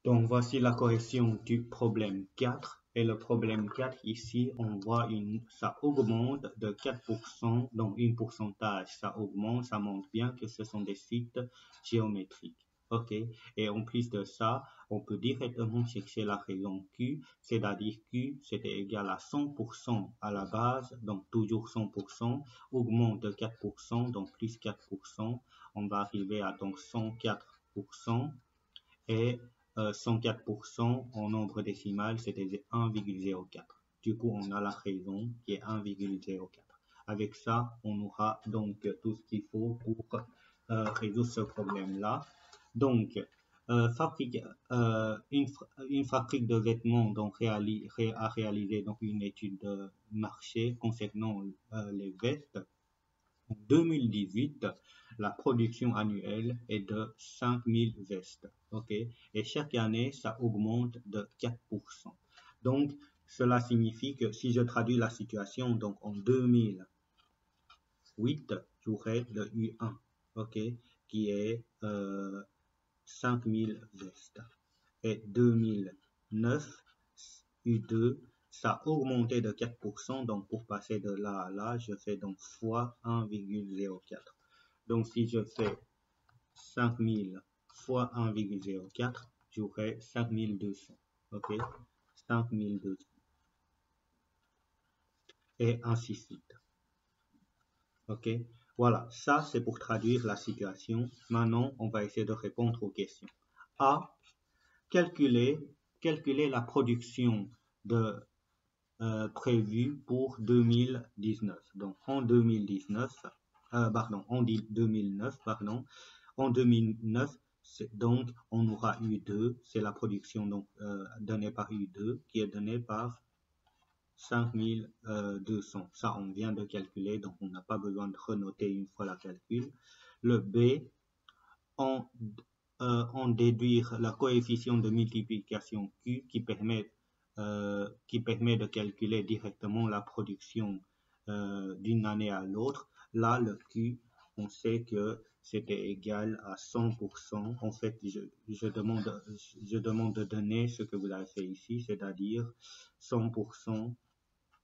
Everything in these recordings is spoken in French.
Donc, voici la correction du problème 4. Et le problème 4, ici, on voit ça augmente de 4%. Donc, un pourcentage, ça augmente. Ça montre bien que ce sont des sites géométriques. OK. Et en plus de ça, on peut directement chercher la raison Q. C'est-à-dire Q, c'était égal à 100% à la base. Donc, toujours 100%. Augmente de 4%. Donc, plus 4%. On va arriver à donc 104%. Et 104% en nombre décimal, c'était 1,04. Du coup, on a la raison qui est 1,04. Avec ça, on aura donc tout ce qu'il faut pour résoudre ce problème-là. Donc, une fabrique de vêtements donc, a réalisé donc, une étude de marché concernant les vestes. En 2018, la production annuelle est de 5000 vestes. OK? Et chaque année, ça augmente de 4%. Donc, cela signifie que si je traduis la situation, donc en 2008, j'aurai le U1, OK? Qui est 5000 vestes. Et 2009, U2, ça a augmenté de 4%. Donc, pour passer de là à là, je fais donc fois 1,04. Donc, si je fais 5000 fois 1,04, j'aurai 5200. OK? 5200. Et ainsi de suite. OK? Voilà, ça c'est pour traduire la situation. Maintenant, on va essayer de répondre aux questions. A. Calculer la production de prévue pour 2019. Donc en 2019, en 2009, en 2009, donc on aura U2, c'est la production donc donnée par U2 qui est donnée par 5200. Ça, on vient de calculer, donc on n'a pas besoin de renoter une fois la calcul. Le B, on déduire la coefficient de multiplication Q qui permet de calculer directement la production d'une année à l'autre. Là, le Q, on sait que c'était égal à 100%. En fait, je demande de donner ce que vous avez fait ici, c'est-à-dire 100%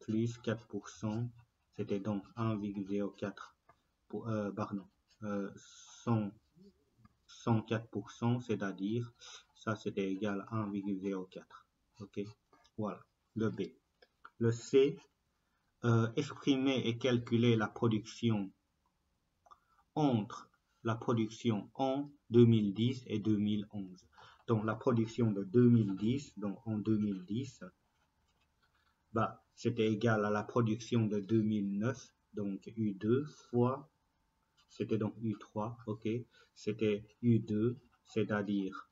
plus 4%, c'était donc 1,04, pardon, 104%, c'est-à-dire, ça c'était égal à 1,04. OK, voilà, le B. Le C, exprimer et calculer la production entre la production en 2010 et 2011. Donc, la production de 2010, donc en 2010, bah, c'était égal à la production de 2009, donc U2 fois, c'était donc U3, ok, c'était U2, c'est-à-dire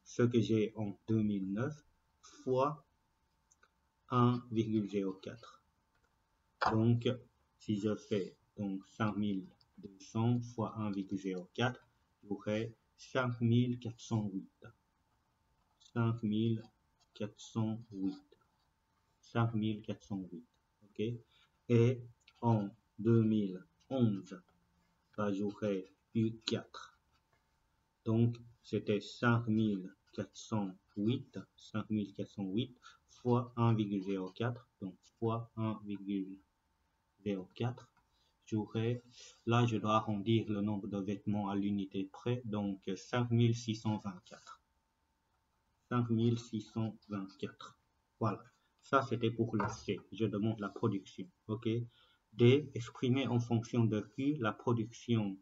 ce que j'ai en 2009 fois 1,04. Donc, si je fais donc 5200 fois 1,04, j'aurai 5408. 5408. 5408. OK? Et en 2011, j'aurai eu 4. Donc, c'était 5408 fois 1,04. Donc, fois 1,04. Là, je dois arrondir le nombre de vêtements à l'unité près. Donc, 5624. 5624. Voilà. Ça, c'était pour le C. Je demande la production. OK? D, exprimer en fonction de Q la production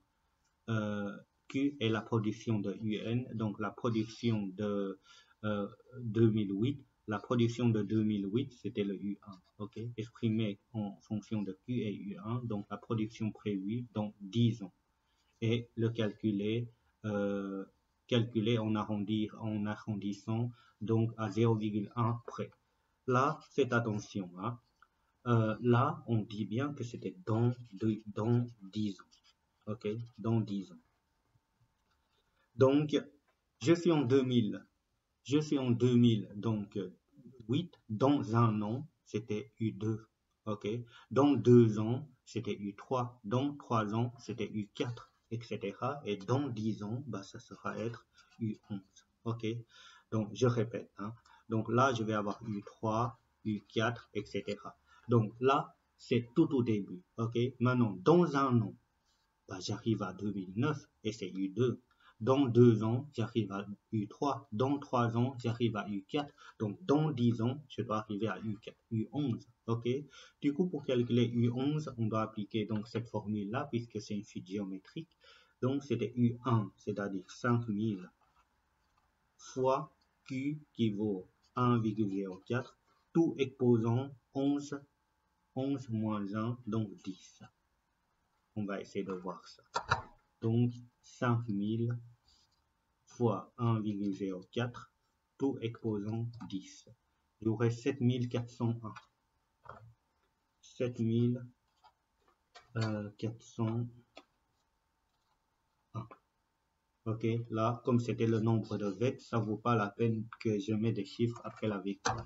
Q est la production de UN. Donc, la production de 2008. La production de 2008, c'était le U1. OK? Exprimé en fonction de Q et U1. Donc, la production prévue, donc 10 ans. Et le calculer en arrondissant donc à 0,1 près. Là, faites attention. Hein. Là, on dit bien que c'était dans 10 ans. OK? Dans 10 ans. Donc, je suis en 2000. Je suis en 2000, donc 8. Dans un an, c'était U2. OK? Dans 2 ans, c'était U3. Dans 3 ans, c'était U4, etc. Et dans 10 ans, bah, ça sera être U11. OK? Donc, je répète. Hein. Donc là, je vais avoir U3, U4, etc. Donc là, c'est tout au début. OK? Maintenant, dans un an, bah, j'arrive à 2009 et c'est U2. Dans 2 ans, j'arrive à U3. Dans 3 ans, j'arrive à U4. Donc, dans 10 ans, je dois arriver à U4, U11. OK? Du coup, pour calculer U11, on doit appliquer donc cette formule-là, puisque c'est une suite géométrique. Donc, c'était U1, c'est-à-dire 5000 fois Q qui vaut 1,04, tout exposant 11 moins 1, donc 10. On va essayer de voir ça. Donc, 5000 fois 1,04, tout exposant 10. J'aurai 7401. 7401. Ok, là, comme c'était le nombre de vecteurs, ça vaut pas la peine que je mette des chiffres après la virgule.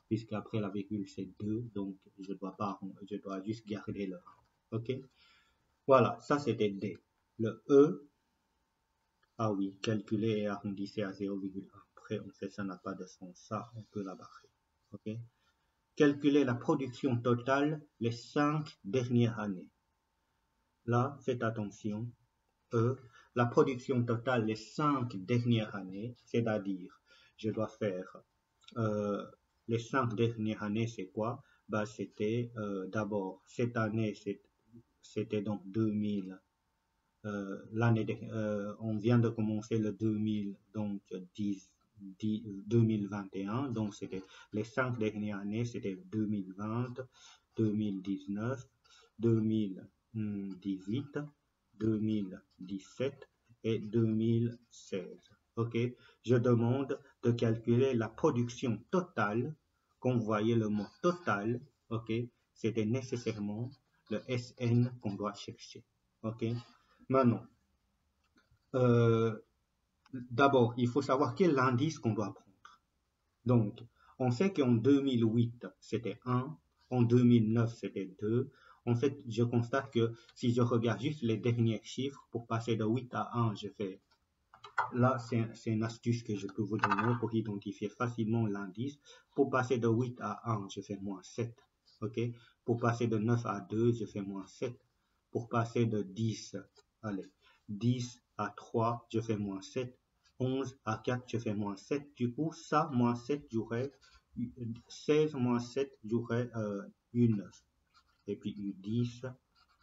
Puisque après la virgule, c'est 2, donc je dois juste garder le 1. Ok, voilà, ça c'était D. Le E, ah oui, calculer et arrondissez à 0,1. Après, on sait ça n'a pas de sens. Ça, on peut la barrer. Ok. Calculer la production totale les 5 dernières années. Là, faites attention. E, la production totale les 5 dernières années, c'est-à-dire, je dois faire les 5 dernières années, c'est quoi? Bah, c'était d'abord, cette année, c'était donc 2000. On vient de commencer le 2000, donc 2021, donc c'était les 5 dernières années, c'était 2020, 2019, 2018, 2017 et 2016. Ok, je demande de calculer la production totale. Quand vous voyez le mot total, ok, c'était nécessairement le SN qu'on doit chercher. Ok. Maintenant, d'abord, il faut savoir quel indice qu'on doit prendre. Donc, on sait qu'en 2008, c'était 1, en 2009, c'était 2. En fait, je constate que si je regarde juste les derniers chiffres, pour passer de 8 à 1, je fais... Là, c'est une astuce que je peux vous donner pour identifier facilement l'indice. Pour passer de 8 à 1, je fais moins 7. Ok? Pour passer de 9 à 2, je fais moins 7. Pour passer de 10, allez, 10 à 3, je fais moins 7. 11 à 4, je fais moins 7. Du coup, ça, moins 7, j'aurai 16 moins 7, j'aurai U9. Et puis U10,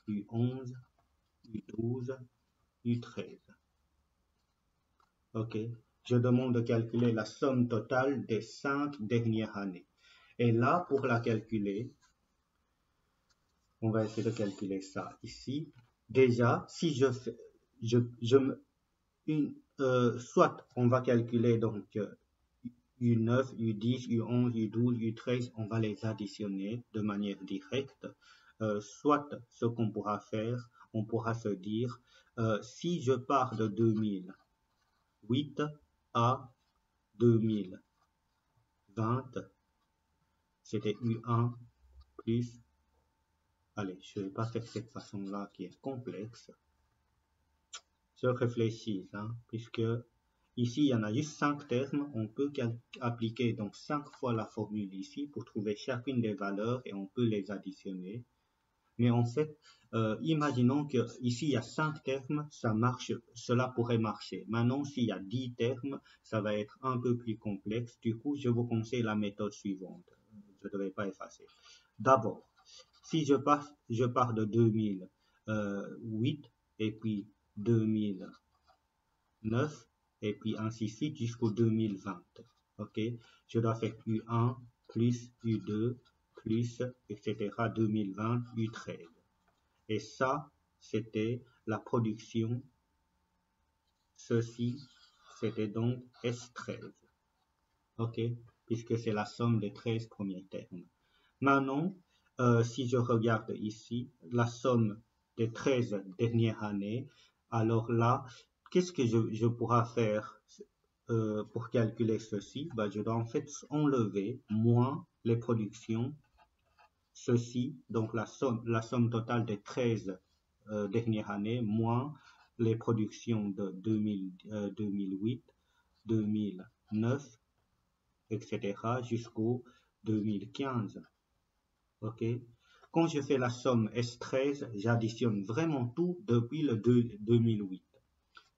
U11, U12, U13. Ok. Je demande de calculer la somme totale des 5 dernières années. Et là, pour la calculer, on va essayer de calculer ça ici. Déjà, si je fais, soit on va calculer donc U9, U10, U11, U12, U13, on va les additionner de manière directe. Soit ce qu'on pourra faire, on pourra se dire, si je pars de 2008 à 2020, c'était U1 plus, allez, je ne vais pas faire cette façon-là qui est complexe. Je réfléchis, hein, puisque ici, il y en a juste 5 termes. On peut appliquer donc 5 fois la formule ici pour trouver chacune des valeurs et on peut les additionner. Mais en fait, imaginons que ici il y a 5 termes, ça marche, cela pourrait marcher. Maintenant, s'il y a 10 termes, ça va être un peu plus complexe. Du coup, je vous conseille la méthode suivante. Je ne devrais pas effacer. D'abord, si je pars de 2008 et puis 2009 et puis ainsi de suite jusqu'au 2020. Ok, je dois faire U1 plus U2 plus etc. 2020 U13. Et ça, c'était la production. Ceci, c'était donc S13. Ok, puisque c'est la somme des 13 premiers termes. Maintenant, si je regarde ici, la somme des 13 dernières années, alors là, qu'est-ce que je pourrais faire pour calculer ceci? Ben, je dois en fait enlever moins les productions, ceci, donc la somme totale des 13 dernières années, moins les productions de 2008, 2009 etc. jusqu'au 2015. Ok? Quand je fais la somme S13, j'additionne vraiment tout depuis le 2008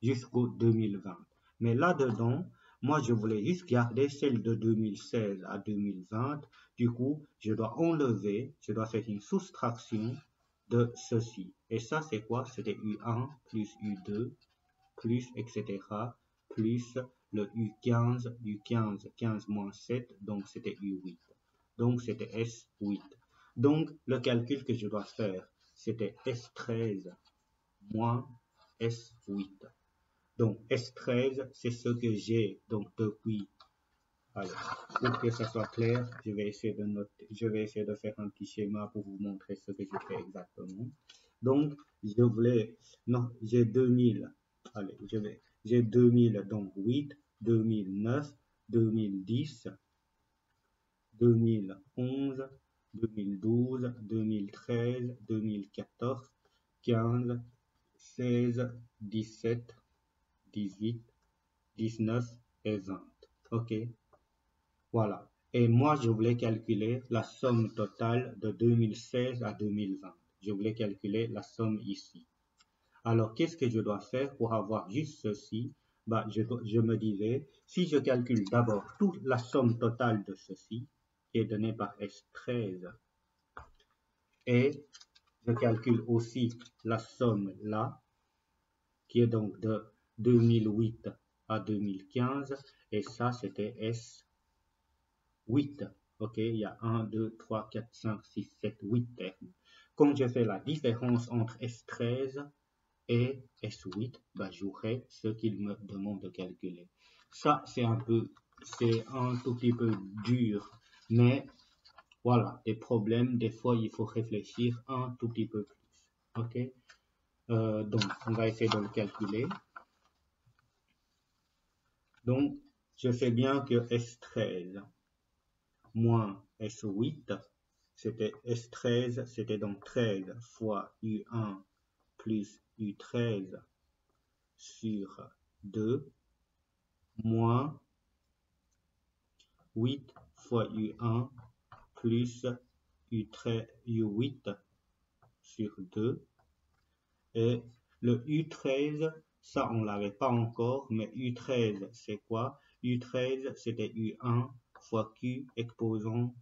jusqu'au 2020. Mais là-dedans, moi, je voulais juste garder celle de 2016 à 2020. Du coup, je dois enlever, je dois faire une soustraction de ceci. Et ça, c'est quoi? C'était U1 plus U2 plus, etc. plus le U15, U15, 15 moins 7, donc c'était U8. Donc, c'était S8. Donc, le calcul que je dois faire, c'était S13 moins S8. Donc, S13, c'est ce que j'ai donc depuis. Alors, pour que ça soit clair, je vais essayer de noter, je vais essayer de faire un petit schéma pour vous montrer ce que je fais exactement. Donc, je voulais, non, j'ai 2000. Allez, j'ai 2000, donc 8, 2009, 2010, 2011, 2012, 2013, 2014, 15, 16, 17, 18, 19 et 20. OK? Voilà. Et moi, je voulais calculer la somme totale de 2016 à 2020. Je voulais calculer la somme ici. Alors, qu'est-ce que je dois faire pour avoir juste ceci? Bah, je me disais, si je calcule d'abord toute la somme totale de ceci, qui est donnée par S13, et je calcule aussi la somme là, qui est donc de 2008 à 2015, et ça, c'était S8. OK, il y a 1, 2, 3, 4, 5, 6, 7, 8 termes. Quand je fais la différence entre S13 et S8, bah, j'aurai ce qu'il me demande de calculer. Ça, c'est un tout petit peu dur, mais voilà, des problèmes, des fois, il faut réfléchir un tout petit peu plus. OK? Donc, on va essayer de le calculer. Donc, je sais bien que S13 moins S8, c'était S13, c'était donc 13 fois U1 plus U13 sur 2, moins 8 fois U1 plus U8 sur 2. Et le U13, ça on l'avait pas encore, mais U13 c'est quoi? U13 c'était U1 fois Q exposant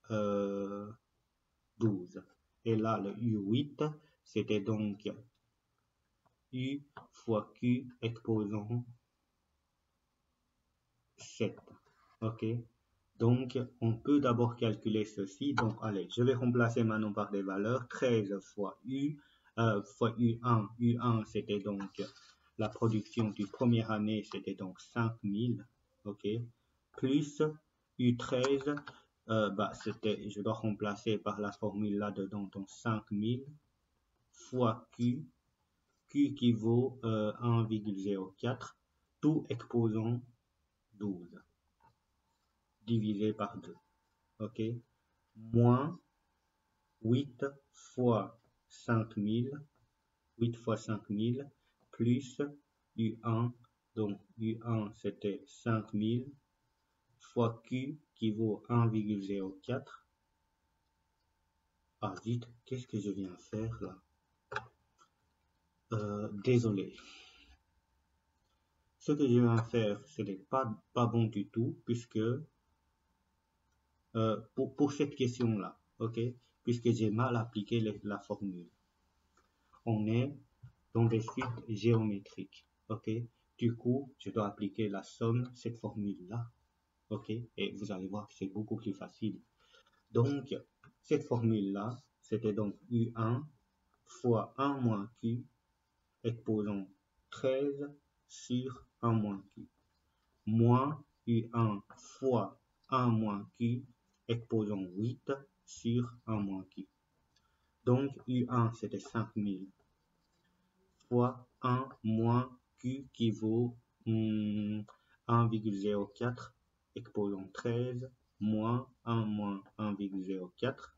12. Et là le U8 c'était donc U fois Q exposant 7. Ok? Donc, on peut d'abord calculer ceci. Donc, allez, je vais remplacer maintenant par des valeurs. 13 fois U, fois U1. U1, c'était donc la production du première année, c'était donc 5000. OK? Plus U13, bah, je dois remplacer par la formule là-dedans, donc 5000 fois Q. Q qui vaut 1,04, tout exposant 12 divisé par 2. OK? Moins 8 fois 5000, 8 fois 5000, plus U1, donc U1 c'était 5000, fois Q qui vaut 1,04. Ah vite, qu'est-ce que je viens faire là? Désolé. Ce que je viens faire, ce n'est pas bon du tout, puisque pour cette question-là, ok, puisque j'ai mal appliqué la formule. On est dans des suites géométriques, ok. Du coup, je dois appliquer la somme, cette formule-là, ok, et vous allez voir que c'est beaucoup plus facile. Donc, cette formule-là, c'était donc U1 fois 1 moins Q exposant 13 sur 1 moins Q, moins U1 fois 1 moins Q exposant 8 sur 1 moins Q. Donc, U1, c'était 5000 fois 1 moins Q qui vaut 1,04 exposant 13 moins 1 moins 1,04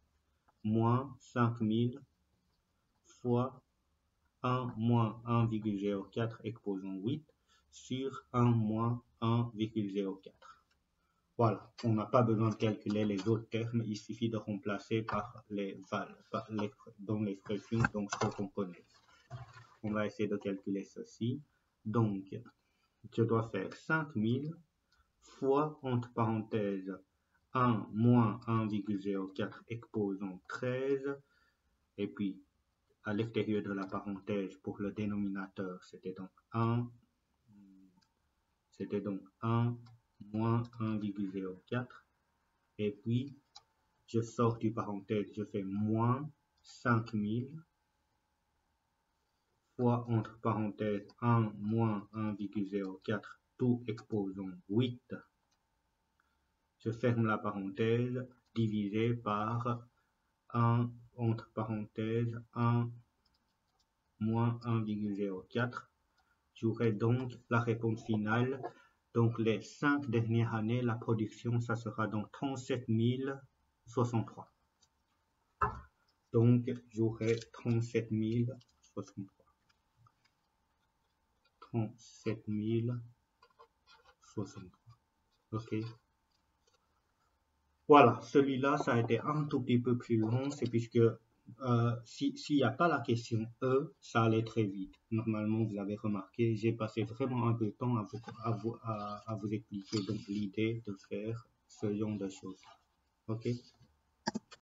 moins 5000 fois 1 moins 1,04 exposant 8 sur 1 moins 1,04. Voilà, on n'a pas besoin de calculer les autres termes, il suffit de remplacer par dans l'expression, donc ce qu'on connaît. On va essayer de calculer ceci. Donc, je dois faire 5000 fois, entre parenthèses, 1 moins 1,04 exposant 13, et puis à l'extérieur de la parenthèse pour le dénominateur, c'était donc 1 moins 1,04, et puis je sors du parenthèse, je fais moins 5000 fois entre parenthèses 1 moins 1,04 tout exposant 8. Je ferme la parenthèse, divisé par 1 entre parenthèses 1 moins 1,04. J'aurai donc la réponse finale. Donc les 5 dernières années, la production, ça sera donc 37 063. Donc j'aurai 37 063. 37 063. Ok. Voilà, celui-là, ça a été un tout petit peu plus long, c'est puisque s'il n'y a pas la question E, ça allait très vite. Normalement, vous avez remarqué, j'ai passé vraiment un peu de temps à vous expliquer donc l'idée de faire ce genre de choses. Ok?